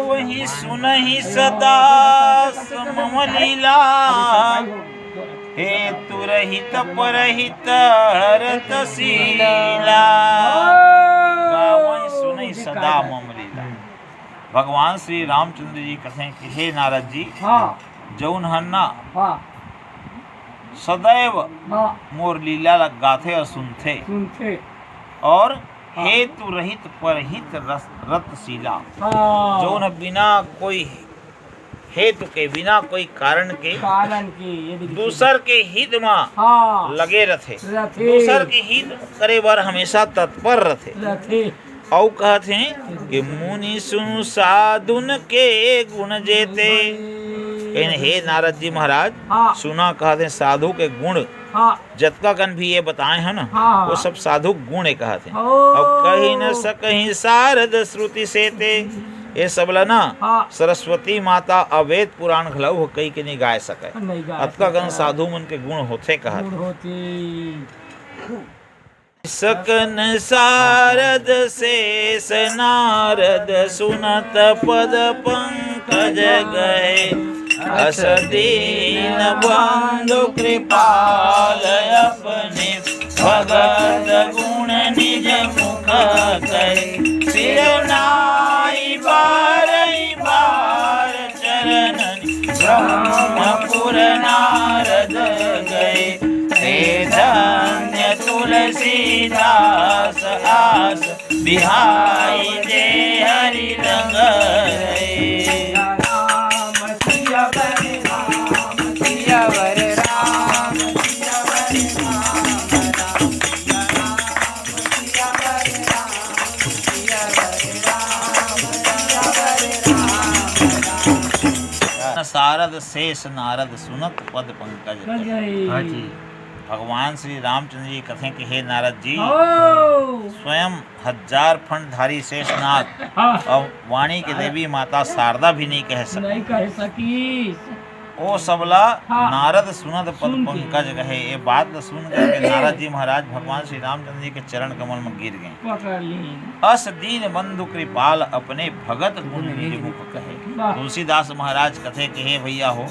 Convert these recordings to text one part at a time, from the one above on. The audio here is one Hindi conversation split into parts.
वही सुनहि सदा समम लीला हे तु रहित परहित रतशीला। वही सुनहि सदा मम लीला। भगवान श्री रामचंद्र जी कहें कि हे नारद जी, जौन हन्ना सदैव मोर लीला गाथे और सुनथे और हेतु रहित परहित रतशीला, जौन बिना कोई हेतु के बिना कोई कारण के दूसर के हित में लगे रथे, दूसर के हित करे बर हमेशा तत्पर रथे। और कहते हैं कि मुनि सुनु साधुन के गुण जेते। हे नारद जी महाराज, सुना कहते हैं साधु के गुण जतका कन भी ये बताए हैं ना, वो सब साधु गुण कहते हैं। और कहीं न सकहीं शारद श्रुति सेते, ये सबला ना सरस्वती माता अवेद पुराण घलऊ कई के नहीं गाय सके। अतका गण साधु मन के गुण होते कहते। सकन शारद शेष नारद सुनत पद पंकज गए, अस दीन बंधु कृपाल अपने भगत गुण निज मुख कहे। सिर नाई बारई बार चरण ब्रह्मपुर नारद गए, हे धन्य तुलसीदास आस बिहाई दे हरि रंग रे। राम सिया वर राम सिया वर राम सिया वर राम सिया वर राम सिया वर राम। शारद शेष नारद सुनत पद पंकज। हाँ जी, भगवान श्री रामचंद्र जी कथें कि हे नारद जी, स्वयं 1000 फणधारी शेषनाग और वाणी की देवी माता शारदा भी नहीं कह सकी। ओ सबला नारद सुनत पद पंकज कहे। ये बात सुन करके नारद जी महाराज भगवान श्री रामचंद्र जी के चरण कमल में गिर गए। अस दीन बंधु कृपाल अपने भगत गुण निज मुख कहे। तुलसीदास महाराज कथे कि हे भैया हो,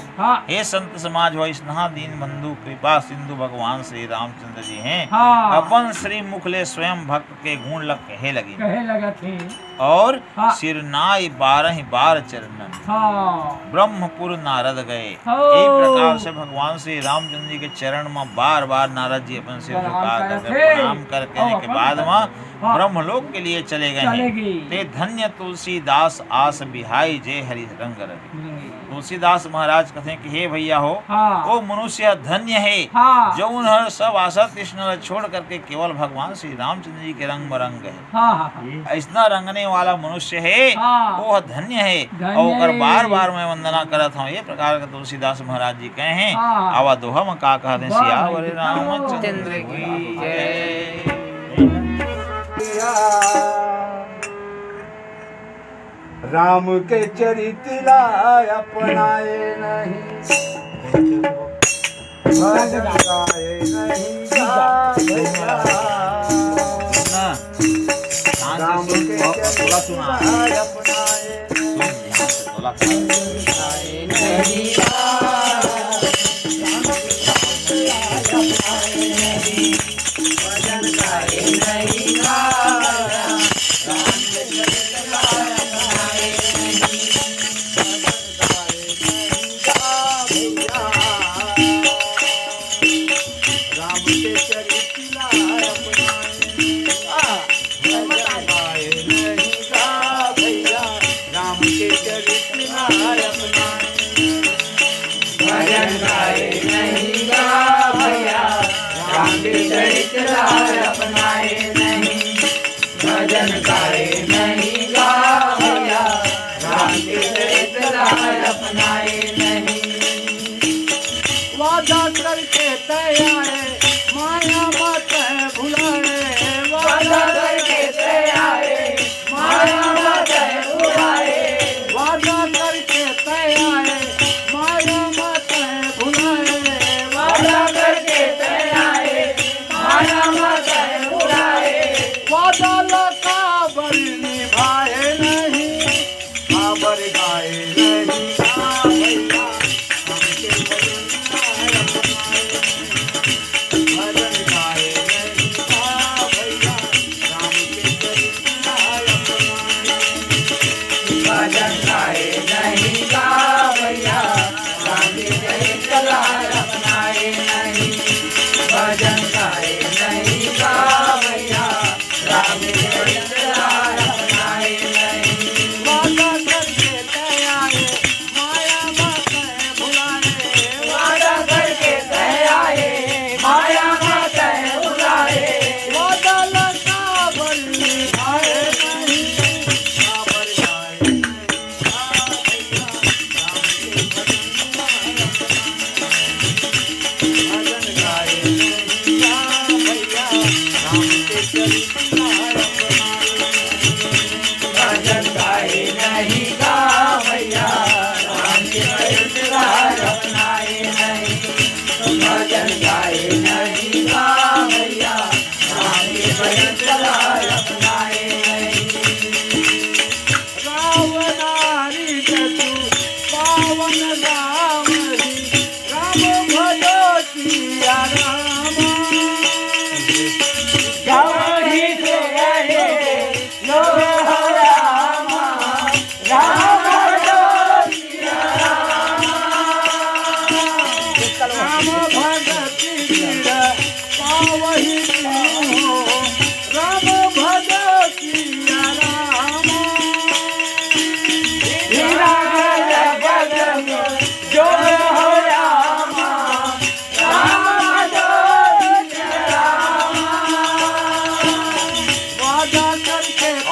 हे संत समाज हो, स्नेहा दीन बंधु कृपा सिंधु भगवान श्री रामचंद्र जी हैं। अपन श्री मुख ले स्वयं भक्त के गुण लग कहे लगे और सिर नाई 12 बार चरणन ब्रह्मपुर नारद गए। एक प्रकार से भगवान श्री रामचंद्र जी के चरण में बार बार नारद जी अपन सिर झुका करके प्रणाम करके के बाद में ब्रह्मलोक के लिए चले गए हैं। ते धन्य तुलसीदास आस बिहाई जय हरि रंग रवि। तुलसीदास महाराज कहते हैं कि हे भैया हो, वो मनुष्य धन्य है जो उन्हें सब आशा तृष्णा छोड़ करके केवल भगवान श्री रामचंद्र जी के रंग में रंग है। ऐसा रंगने वाला मनुष्य है वो धन्य है और बार बार मैं वंदना करत हूँ। ये प्रकार का तुलसीदास महाराज जी कहे हैं। आवा दोहा में का कहते हैं, सियावर रामचंद्र की जय। राम के चरित लाय अपनाए नहीं, भजन गाए नहीं राम के चरित लाय अपनाए नहीं, भजन गाए नहीं अपनाए नहीं, भजन गाए नहीं गा भैया राम के चरित लाय अपनाए नहीं। वादा करके तैयारे माया मत भुलाए, वादा करके तैयारे माया मत भुलाए, वादा करके तैयारे माया मत भुलाए, वादा करके तैयारे माया मत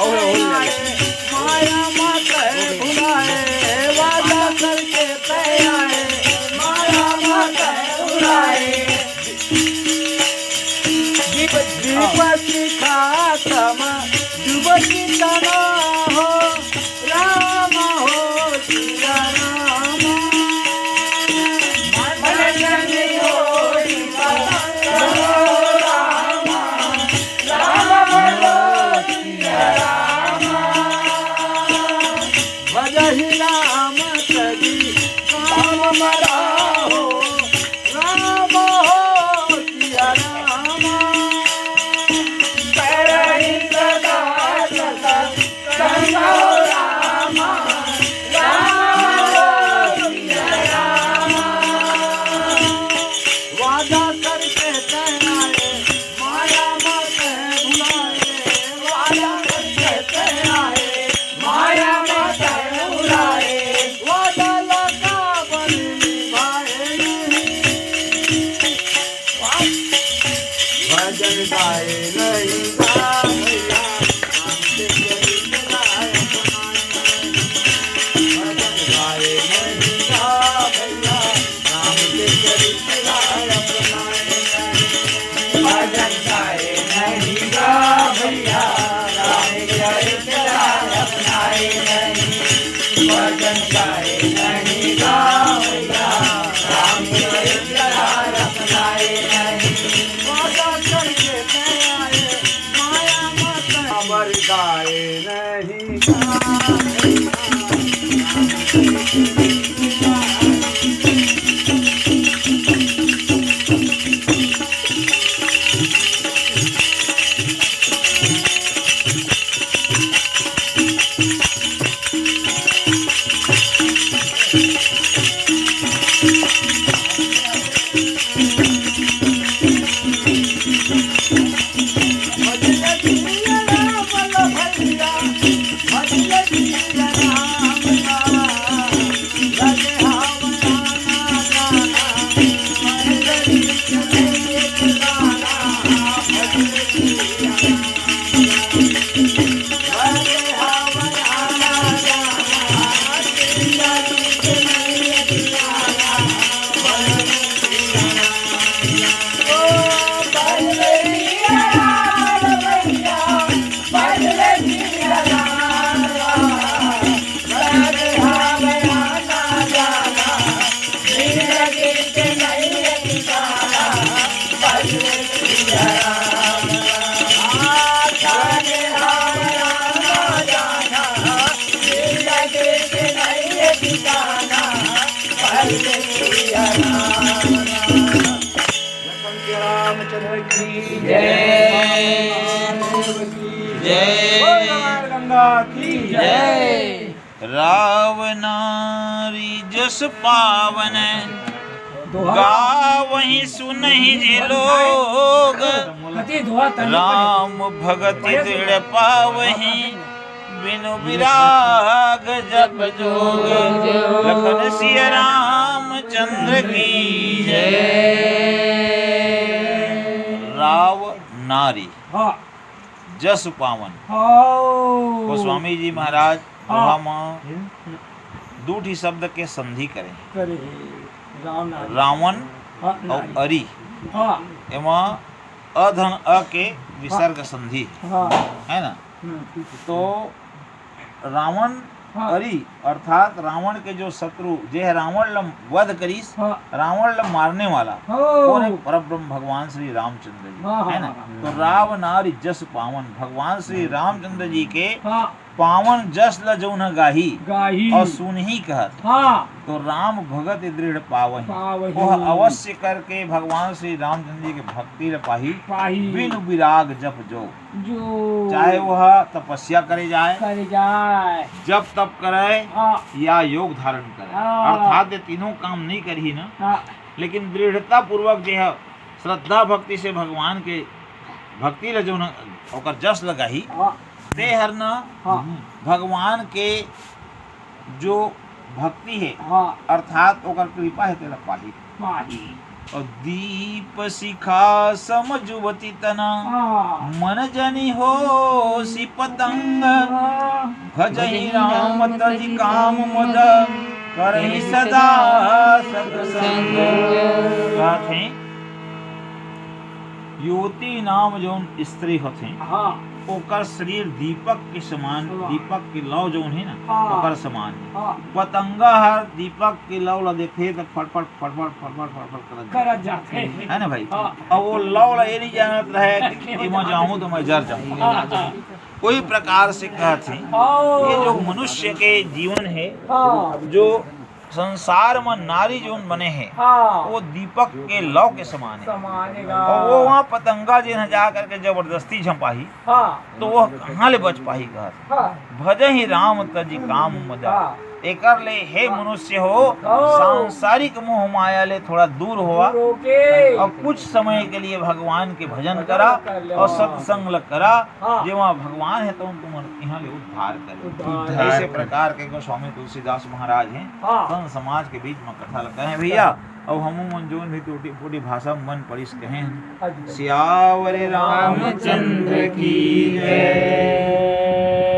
माया मत भुलाए वादा करके आए माया मत भुलाए युवती खातम युवती तना हो राम हो सिया राम मनजनी हो राम राम बोलो सिया राम भजहि राम तजी काम मरा हो राम हो सिया राम करहि सदा सदा संग राम राम हो सिया राम वादा करके आए माया मत भुलाए वादा करके आए माया मत भुलाए वादा लगा बन निभाए भजन गाए नहीं गा भैया नाम से चली चलाए अपनाए भजन गाए नहीं गा भैया नाम से चली चलाए अपनाए भजन गाए नहीं गा भैया नाम से चली चलाए अपनाए भजन गाए नहीं गा भैया नाम से चली चलाए अपनाए वादा करके आए माया मत अमर गाए नहीं रामचंद्र की जय जय गंगा की जय रावनारी जस पावन गावहि सुनहि जे लोग राम भगति दृढ़ पावहि बिनु विराग जप जोग लखन सिया रामचंद्र की जय राव नारी जस पावन गोस्वामी जी महाराज दूठी शब्द के संधि करें रावण और अरि एमा अधन अ के विसर्ग संधि है ना। तो रावण अरि अर्थात रावण के जो शत्रु जे है रावण ल वध करीस रावण ल मारने वाला कौन है? परब्रह्म भगवान श्री रामचंद्र जी है ना। तो राव नारी जस पावन भगवान श्री रामचंद्र जी के पावन जस ल जो न गाही और सुनही कहत तो राम भगत दृढ़ पावही वह अवश्य करके भगवान श्री रामचंद्र जी के भक्ति ल पाही बिन विराग जप जो चाहे वह तपस्या करे जाए जब तप करे या योग धारण करे अर्थात ये तीनों काम नहीं करी ना लेकिन दृढ़ता पूर्वक जो है श्रद्धा भक्ति से भगवान के भक्ति ल जो न ओकर जस लगाही ते हर न भगवान के जो भक्ति है अर्थात ओकर कृपा है तेरा पाही और दीप शिखा समझुवती तना मन जनी हो सी पतंग भजहि राम तज काम मद करहि सदा सत्संग। कहते हैं युवती नाम जौन स्त्री होते ओकर शरीर दीपक के समान, दीपक के लौ जौन है ना ओकर समान है। पतंगा हर दीपक के लौ ला देखे तो फटफट फटफट फटफट फटफट करत जाते है ना भाई। और वो लौ ला ये नहीं जानत रहे कि मैं जाऊं तो मैं जर जाऊं। कोई प्रकार से कहते ये जो मनुष्य के जीवन है, जो संसार में नारी जोन बने हैं वो दीपक के लौ के समान है। और वो वहाँ पतंगा जिन जा करके जबरदस्ती झंपाही तो वो कहाँ ले बच पाही। घर भजहि राम तजी काम मदा, एकर ले हे मनुष्य हो सांसारिक मोह माया ले थोड़ा दूर हुआ और कुछ समय के लिए भगवान के भजन करा और सत्संग करा। जेवा भगवान है तो तुम यहाँ ले उद्धार करे। ऐसे प्रकार के गोस्वामी तुलसीदास महाराज हैं, संत समाज के बीच में कथा लगा है भैया। और हम मंजून भी टूटी फूटी भाषा में मन परिस कहें। सियावर रामचंद्र की जय।